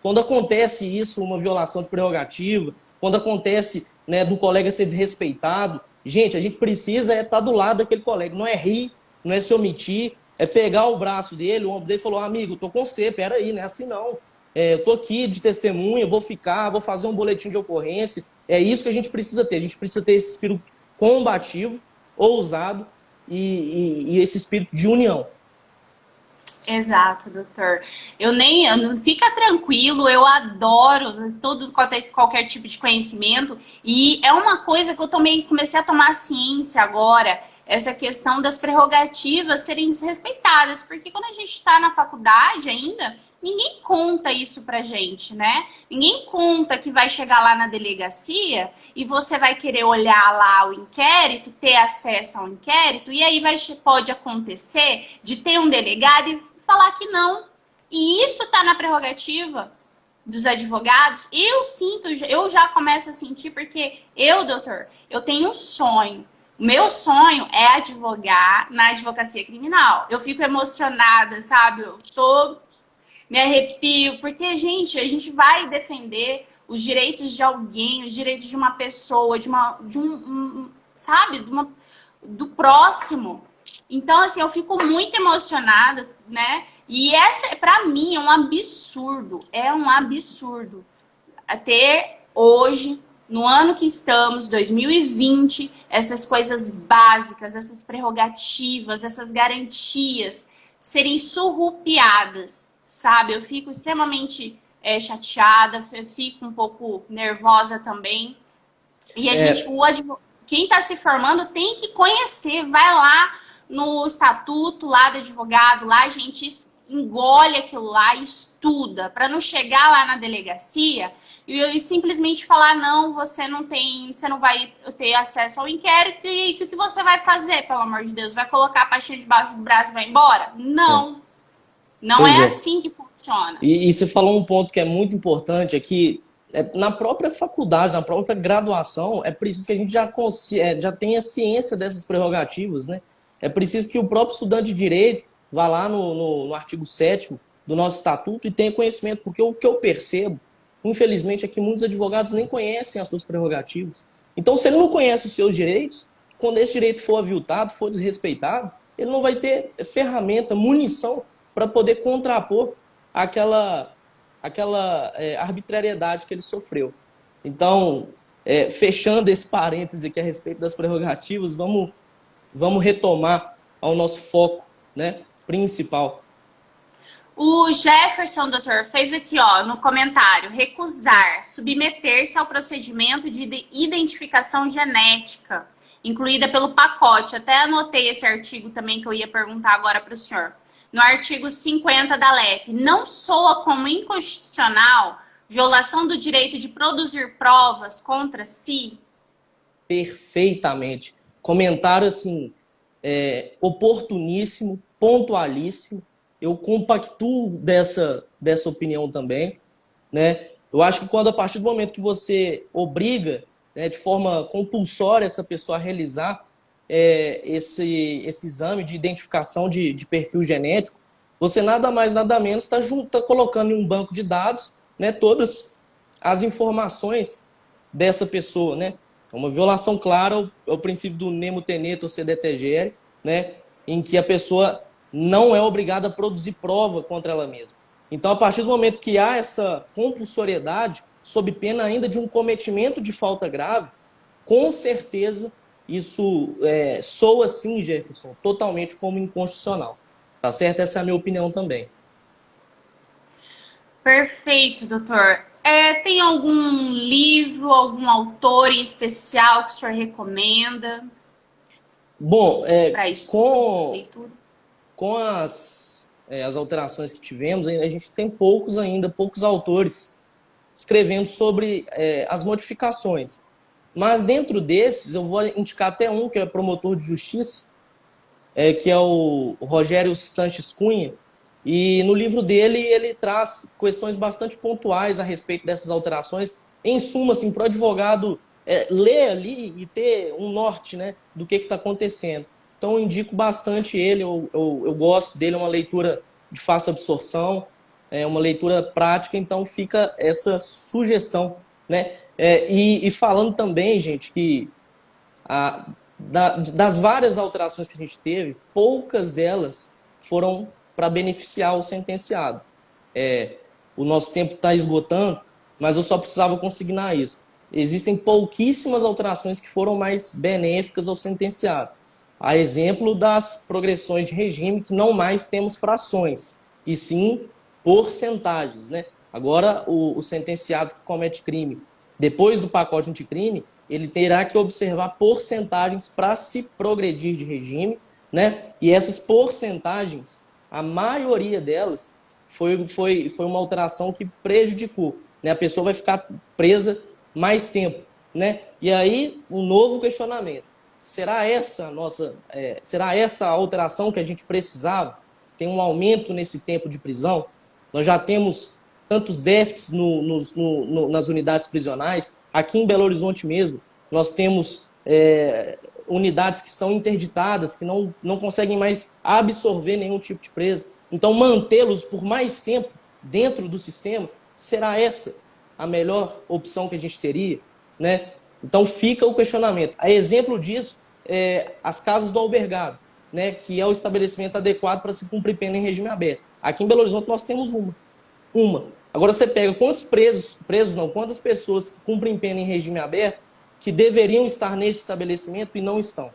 Quando acontece isso, uma violação de prerrogativa, quando acontece, né, do colega ser desrespeitado, gente, a gente precisa estar do lado daquele colega, não é rir, não é se omitir, é pegar o braço dele, o ombro dele e falar, amigo, tô com você, peraí, não é assim não. Eu tô aqui de testemunha, vou fazer um boletim de ocorrência. É isso que a gente precisa ter. A gente precisa ter esse espírito combativo, ousado e esse espírito de união. Exato, doutor. Fica tranquilo, eu adoro qualquer tipo de conhecimento e é uma coisa que eu comecei a tomar ciência agora, essa questão das prerrogativas serem desrespeitadas, porque quando a gente está na faculdade ainda, ninguém conta isso pra gente, né? Ninguém conta que vai chegar lá na delegacia e você vai querer olhar lá o inquérito, ter acesso ao inquérito, e aí pode acontecer de ter um delegado e falar que não. E isso tá na prerrogativa dos advogados. Eu já começo a sentir, porque doutor, eu tenho um sonho. O meu sonho é advogar na advocacia criminal. Eu fico emocionada, sabe? Me arrepio, porque, gente, a gente vai defender os direitos de alguém, os direitos de uma pessoa, sabe? Do próximo. Então, assim, eu fico muito emocionada, né? E essa, pra mim, é um absurdo. É um absurdo. Até hoje, no ano que estamos, 2020, essas coisas básicas, essas prerrogativas, essas garantias serem surrupiadas, sabe? Eu fico extremamente chateada, fico um pouco nervosa também. E quem está se formando tem que conhecer, vai lá no estatuto lá do advogado, lá a gente engole aquilo lá, estuda, para não chegar lá na delegacia e simplesmente falar, não, você não vai ter acesso ao inquérito e o que você vai fazer, pelo amor de Deus? Vai colocar a pastinha debaixo do braço e vai embora? Não. Não é assim que funciona. E você falou um ponto que é muito importante, é que na própria faculdade, na própria graduação, é preciso que a gente já tenha ciência dessas prerrogativas, né? É preciso que o próprio estudante de direito vá lá no artigo 7º do nosso estatuto e tenha conhecimento, porque o que eu percebo, infelizmente, é que muitos advogados nem conhecem as suas prerrogativas. Então, se ele não conhece os seus direitos, quando esse direito for aviltado, for desrespeitado, ele não vai ter ferramenta, munição para poder contrapor aquela arbitrariedade que ele sofreu. Então, fechando esse parêntese aqui a respeito das prerrogativas, vamos retomar ao nosso foco, né, principal. O Jefferson, doutor, fez aqui, ó, no comentário, recusar, submeter-se ao procedimento de identificação genética, incluída pelo pacote. Até anotei esse artigo também que eu ia perguntar agora para o senhor. No artigo 50 da LEP, não soa como inconstitucional violação do direito de produzir provas contra si? Perfeitamente. Comentário, assim, oportuníssimo, pontualíssimo. Eu compactuo dessa opinião também, né? Eu acho que a partir do momento que você obriga, né, de forma compulsória essa pessoa a realizar esse exame de identificação de perfil genético, você nada mais, nada menos está colocando em um banco de dados, né, todas as informações dessa pessoa, né? É uma violação clara ao princípio do nemo tenetur sed tegere, né, em que a pessoa não é obrigada a produzir prova contra ela mesma. Então, a partir do momento que há essa compulsoriedade, sob pena ainda de um cometimento de falta grave, com certeza isso soa, sim, Jefferson, totalmente como inconstitucional. Tá certo? Essa é a minha opinião também. Perfeito, doutor. Tem algum livro, algum autor em especial que o senhor recomenda? Bom, para estudo, leitura? Com as alterações que tivemos, a gente tem poucos autores escrevendo sobre as modificações. Mas dentro desses, eu vou indicar até um que é promotor de justiça, que é o Rogério Sanches Cunha, e no livro dele ele traz questões bastante pontuais a respeito dessas alterações. Em suma, assim, para o advogado ler ali e ter um norte, né, do que está acontecendo. Então, eu indico bastante ele, eu gosto dele, é uma leitura de fácil absorção, é uma leitura prática, então fica essa sugestão, né? E falando também, gente, que das várias alterações que a gente teve, poucas delas foram para beneficiar o sentenciado. O nosso tempo está esgotando, mas eu só precisava consignar isso. Existem pouquíssimas alterações que foram mais benéficas ao sentenciado. A exemplo das progressões de regime, que não mais temos frações, e sim porcentagens, né? Agora, o sentenciado que comete crime, depois do pacote anticrime, ele terá que observar porcentagens para se progredir de regime, né? E essas porcentagens, a maioria delas, foi uma alteração que prejudicou, né? A pessoa vai ficar presa mais tempo, né? E aí, um novo questionamento. Será essa a alteração que a gente precisava? Tem um aumento nesse tempo de prisão? Nós já temos tantos déficits nas unidades prisionais. Aqui em Belo Horizonte mesmo, nós temos unidades que estão interditadas, que não conseguem mais absorver nenhum tipo de preso. Então, mantê-los por mais tempo dentro do sistema, será essa a melhor opção que a gente teria, né? Então, fica o questionamento. A exemplo disso, as casas do albergado, né, que é o estabelecimento adequado para se cumprir pena em regime aberto. Aqui em Belo Horizonte nós temos uma. Agora você pega quantas pessoas que cumprem pena em regime aberto que deveriam estar nesse estabelecimento e não estão,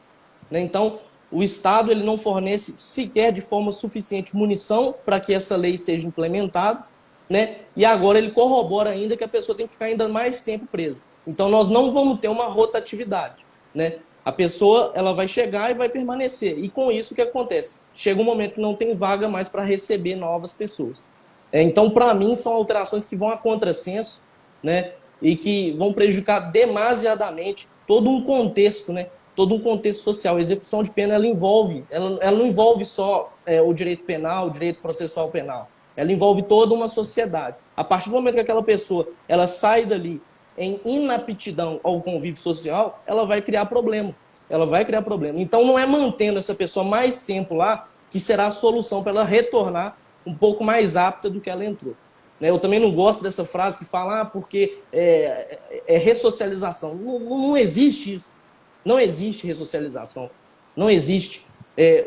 né? Então, o Estado ele não fornece sequer de forma suficiente munição para que essa lei seja implementada, né? E agora ele corrobora ainda que a pessoa tem que ficar ainda mais tempo presa. Então, nós não vamos ter uma rotatividade, né? A pessoa ela vai chegar e vai permanecer. E com isso, o que acontece? Chega um momento que não tem vaga mais para receber novas pessoas. Então, para mim, são alterações que vão a contrassenso, né? E que vão prejudicar demasiadamente todo um contexto, né? Todo um contexto social. A execução de pena, ela não envolve só o direito penal, o direito processual penal. Ela envolve toda uma sociedade. A partir do momento que aquela pessoa ela sai dali em inaptidão ao convívio social, ela vai criar problema. Então, não é mantendo essa pessoa mais tempo lá que será a solução para ela retornar um pouco mais apta do que ela entrou. Eu também não gosto dessa frase que fala porque é ressocialização. Não existe isso. Não existe ressocialização. Não existe.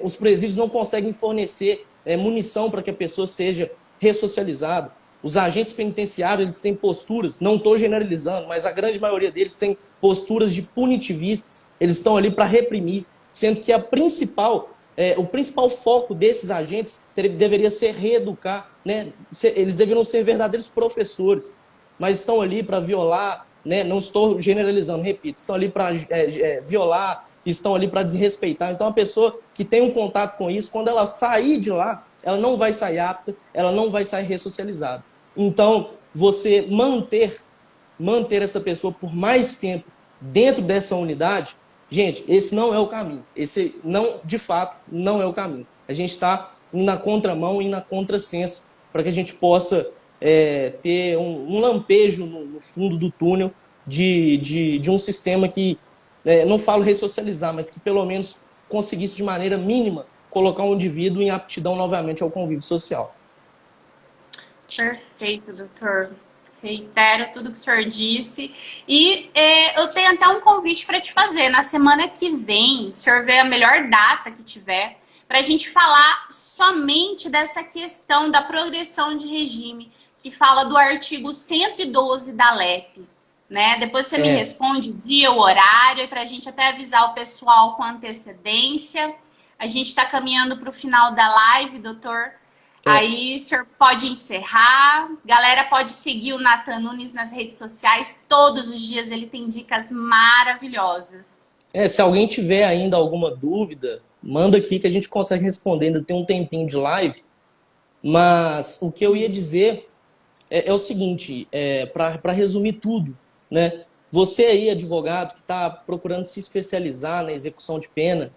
Os presídios não conseguem fornecer munição para que a pessoa seja ressocializada. Os agentes penitenciários eles têm posturas, não estou generalizando, mas a grande maioria deles tem posturas de punitivistas. Eles estão ali para reprimir, sendo que o principal foco desses agentes deveria ser reeducar, né? Eles deveriam ser verdadeiros professores, mas estão ali para violar, né? Não estou generalizando, repito, estão ali para violar, estão ali para desrespeitar. Então, a pessoa que tem um contato com isso, quando ela sair de lá, ela não vai sair apta, ela não vai sair ressocializada. Então, você manter essa pessoa por mais tempo dentro dessa unidade, gente, esse não é o caminho. Esse, não, de fato, não é o caminho. A gente está indo na contramão e na contrassenso para que a gente possa ter um lampejo no fundo do túnel de um sistema que, não falo ressocializar, mas que pelo menos conseguisse de maneira mínima colocar um indivíduo em aptidão novamente ao convívio social. Perfeito, doutor. Reitero tudo que o senhor disse. E eu tenho até um convite para te fazer. Na semana que vem, o senhor vê a melhor data que tiver, para a gente falar somente dessa questão da progressão de regime, que fala do artigo 112 da LEP. Né? Depois você me responde o dia, o horário, para a gente até avisar o pessoal com antecedência. A gente está caminhando para o final da live, doutor. Aí o senhor pode encerrar. Galera, pode seguir o Nathan Nunes nas redes sociais. Todos os dias ele tem dicas maravilhosas. Se alguém tiver ainda alguma dúvida, manda aqui que a gente consegue responder. Ainda tem um tempinho de live. Mas o que eu ia dizer é o seguinte, para resumir tudo, né? Você aí, advogado, que está procurando se especializar na execução de pena,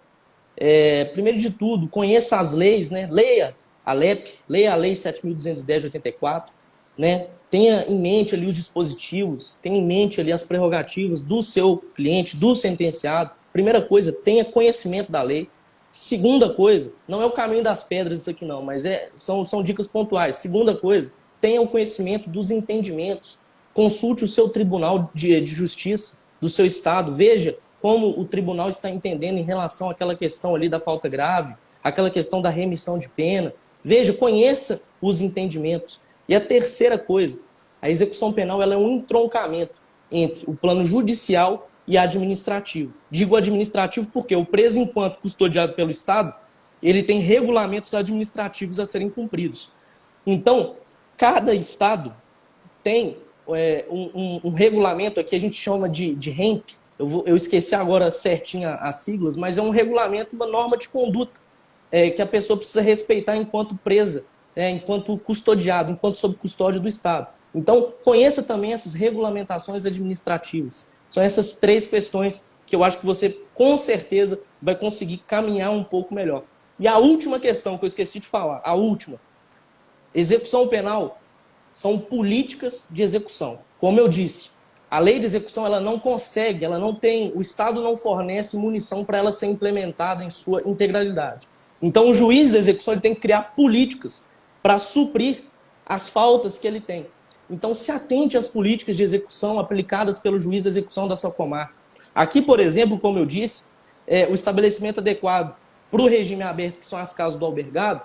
primeiro de tudo, conheça as leis, né? Leia a LEP, leia a Lei 7.210 de 84, né? Tenha em mente ali os dispositivos, tenha em mente ali as prerrogativas do seu cliente, do sentenciado. Primeira coisa, tenha conhecimento da lei. Segunda coisa, não é o caminho das pedras isso aqui não, mas são dicas pontuais. Segunda coisa, tenha o conhecimento dos entendimentos. Consulte o seu tribunal de justiça do seu estado. Veja como o tribunal está entendendo em relação àquela questão ali da falta grave, aquela questão da remissão de pena. Veja, conheça os entendimentos. E a terceira coisa, a execução penal ela é um entroncamento entre o plano judicial e administrativo. Digo administrativo porque o preso, enquanto custodiado pelo Estado, ele tem regulamentos administrativos a serem cumpridos. Então, cada Estado tem um regulamento, aqui a gente chama de REMP, eu esqueci agora certinho as siglas, mas é um regulamento, uma norma de conduta que a pessoa precisa respeitar enquanto presa, enquanto custodiado, enquanto sob custódia do Estado. Então, conheça também essas regulamentações administrativas. São essas três questões que eu acho que você, com certeza, vai conseguir caminhar um pouco melhor. E a última questão que eu esqueci de falar, a última. Execução penal são políticas de execução. Como eu disse, a lei de execução ela não consegue, ela não tem, o Estado não fornece munição para ela ser implementada em sua integralidade. Então, o juiz da execução ele tem que criar políticas para suprir as faltas que ele tem. Então, se atente às políticas de execução aplicadas pelo juiz da execução da sua comarca. Aqui, por exemplo, como eu disse, o estabelecimento adequado para o regime aberto, que são as casas do albergado,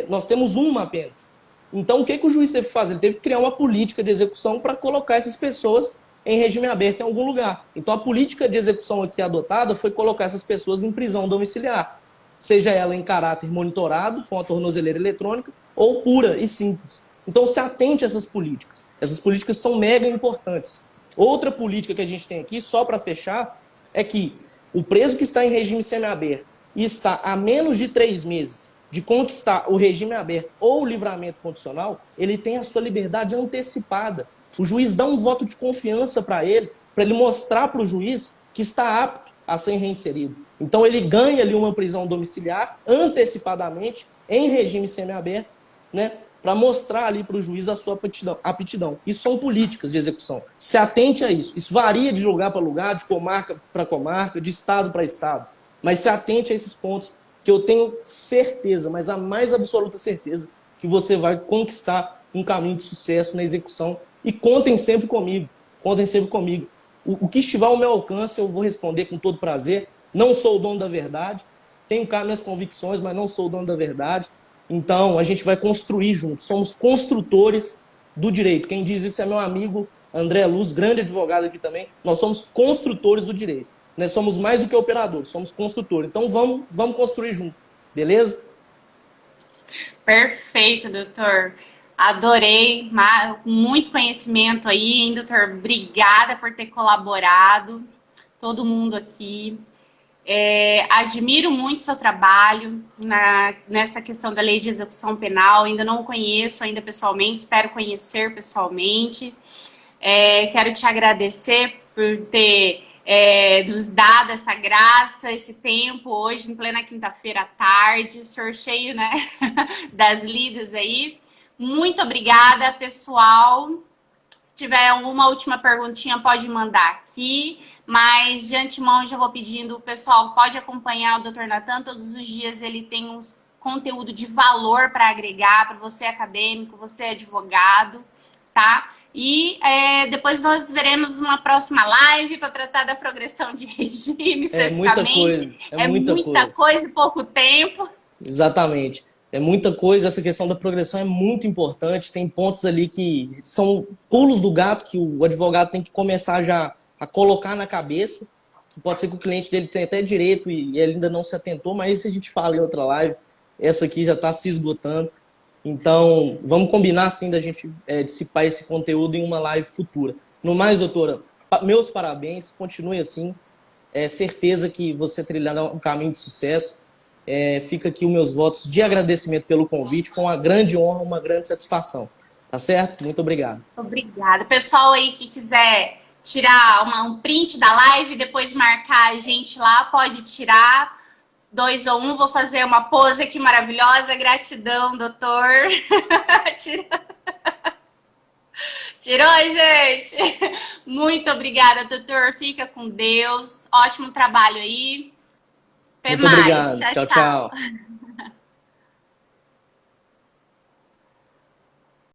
nós temos uma apenas. Então, o que o juiz teve que fazer? Ele teve que criar uma política de execução para colocar essas pessoas em regime aberto em algum lugar. Então, a política de execução aqui adotada foi colocar essas pessoas em prisão domiciliar, seja ela em caráter monitorado, com a tornozeleira eletrônica, ou pura e simples. Então, se atente a essas políticas. Essas políticas são mega importantes. Outra política que a gente tem aqui, só para fechar, é que o preso que está em regime semiaberto e está há menos de 3 meses de conquistar o regime aberto ou o livramento condicional, ele tem a sua liberdade antecipada. O juiz dá um voto de confiança para ele mostrar para o juiz que está apto a ser reinserido. Então, ele ganha ali uma prisão domiciliar antecipadamente, em regime semiaberto, né, para mostrar ali para o juiz a sua aptidão. Isso são políticas de execução. Se atente a isso. Isso varia de lugar para lugar, de comarca para comarca, de estado para estado. Mas se atente a esses pontos que eu tenho certeza, mas a mais absoluta certeza, que você vai conquistar um caminho de sucesso na execução. E contem sempre comigo. Contem sempre comigo. O que estiver ao meu alcance, eu vou responder com todo prazer. Não sou o dono da verdade. Tenho cá minhas convicções, mas não sou o dono da verdade. Então, a gente vai construir juntos. Somos construtores do direito. Quem diz isso é meu amigo André Luz, grande advogado aqui também. Nós somos construtores do direito. Nós somos mais do que operadores, somos construtores. Então, vamos construir junto. Beleza? Perfeito, doutor. Adorei. Muito conhecimento aí, hein, doutor? Obrigada por ter colaborado. Todo mundo aqui. Admiro muito o seu trabalho nessa questão da lei de execução penal. Ainda não conheço ainda pessoalmente, espero conhecer pessoalmente. Quero te agradecer por ter nos dado essa graça, esse tempo hoje, em plena quinta-feira à tarde. O senhor cheio, né, das lidas aí. Muito obrigada, pessoal. Se tiver alguma última perguntinha, pode mandar aqui. Mas, de antemão, já vou pedindo, o pessoal pode acompanhar o Dr. Natan. Todos os dias ele tem um conteúdo de valor para agregar para você acadêmico, você advogado, tá? E depois nós veremos uma próxima live para tratar da progressão de regime, especificamente. Muita coisa em pouco tempo. Exatamente. É muita coisa, essa questão da progressão é muito importante. Tem pontos ali que são pulos do gato que o advogado tem que começar já a colocar na cabeça, que pode ser que o cliente dele tenha até direito e ele ainda não se atentou, mas isso a gente fala em outra live. Essa aqui já está se esgotando. Então, vamos combinar sim da gente dissipar esse conteúdo em uma live futura. No mais, doutora, meus parabéns, continue assim. Certeza que você trilhará um caminho de sucesso. Fica aqui os meus votos de agradecimento pelo convite. Foi uma grande honra, uma grande satisfação. Tá certo? Muito obrigado. Obrigada. Pessoal aí que quiser tirar um print da live, depois marcar a gente lá, pode tirar. 2 ou 1, vou fazer uma pose aqui maravilhosa. Gratidão, doutor. Tirou, gente? Muito obrigada, doutor. Fica com Deus. Ótimo trabalho aí. Até Muito mais. obrigado. Tchau, Tchau, tchau. tchau.